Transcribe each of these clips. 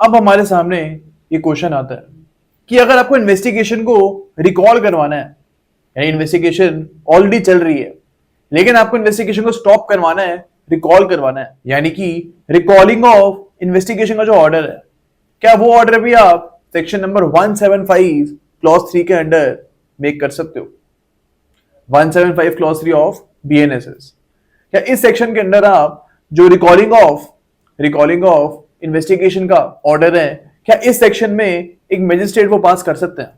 अब हमारे सामने ये क्वेश्चन आता है कि अगर आपको इन्वेस्टिगेशन को रिकॉल करवाना है, यानी इन्वेस्टिगेशन ऑलरेडी चल रही है लेकिन आपको इन्वेस्टिगेशन को स्टॉप करवाना है, रिकॉल करवाना है, यानी कि रिकॉलिंग ऑफ इन्वेस्टिगेशन का जो ऑर्डर है, क्या वो ऑर्डर भी आप सेक्शन नंबर 175 क्लॉज 3 के अंडर मेक कर सकते हो? 175 क्लॉज 3 ऑफ बीएनएसएस। क्या इस सेक्शन के अंदर आप जो रिकॉलिंग ऑफ इन्वेस्टिगेशन का ऑर्डर है, क्या इस सेक्शन में एक मजिस्ट्रेट वो पास कर सकते हैं?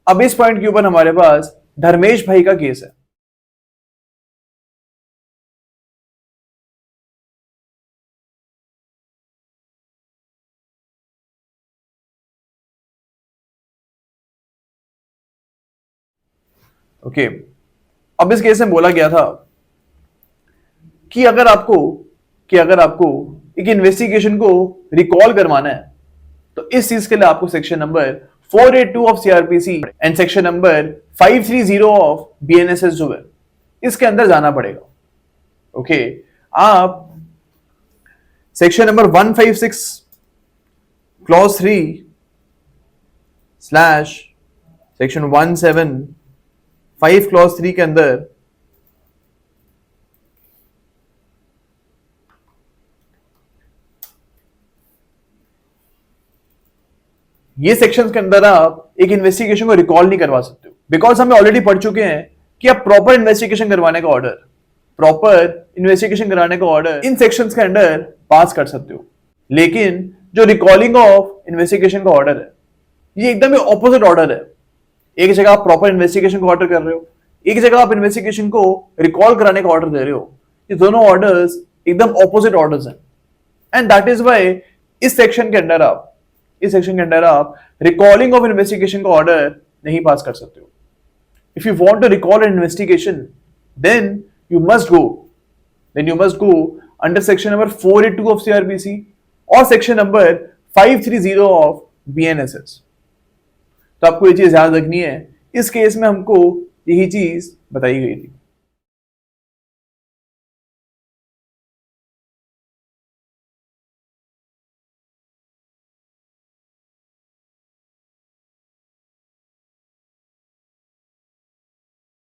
अब इस पॉइंट के ऊपर हमारे पास धर्मेश भाई का केस है। ओके, अब इस केस में बोला गया था कि अगर आपको एक इन्वेस्टिगेशन को रिकॉल करवाना है तो इस चीज के लिए आपको section number 482 of CrPC and section number 530 of BNSS जो है इसके अंदर जाना पड़ेगा। ओके, आप section number 156 clause 3 slash section 175 clause 3 के अंदर ये सेक्शंस के अंदर आप एक इन्वेस्टिगेशन को रिकॉल नहीं करवा सकते हो, बिकॉज हमें ऑलरेडी पढ़ चुके हैं कि आप प्रॉपर इन्वेस्टिगेशन करवाने का ऑर्डर इन सेक्शंस के अंदर पास कर सकते हो। लेकिन जो रिकॉलिंग ऑफ इन्वेस्टिगेशन का ऑर्डर है ये एकदम ऑपोजिट ऑर्डर है। एक जगह आप प्रॉपर इन्वेस्टिगेशन का ऑर्डर कर रहे हो, एक जगह आप इन्वेस्टिगेशन को रिकॉल कराने का ऑर्डर दे रहे हो। ये दोनों ऑर्डर्स एकदम ऑपोजिट ऑर्डर्स हैं एंड दैट इज व्हाई इस सेक्शन के अंदर आप रिकॉलिंग ऑफ इन्वेस्टिगेशन का ऑर्डर नहीं पास कर सकते हो। If you want to recall an investigation then you must go under section number 482 of CrPC और सेक्शन नंबर 530 ऑफ बीएनएसएस। तो आपको ये चीज याद रखनी है, इस केस में हमको यही चीज बताई गई थी।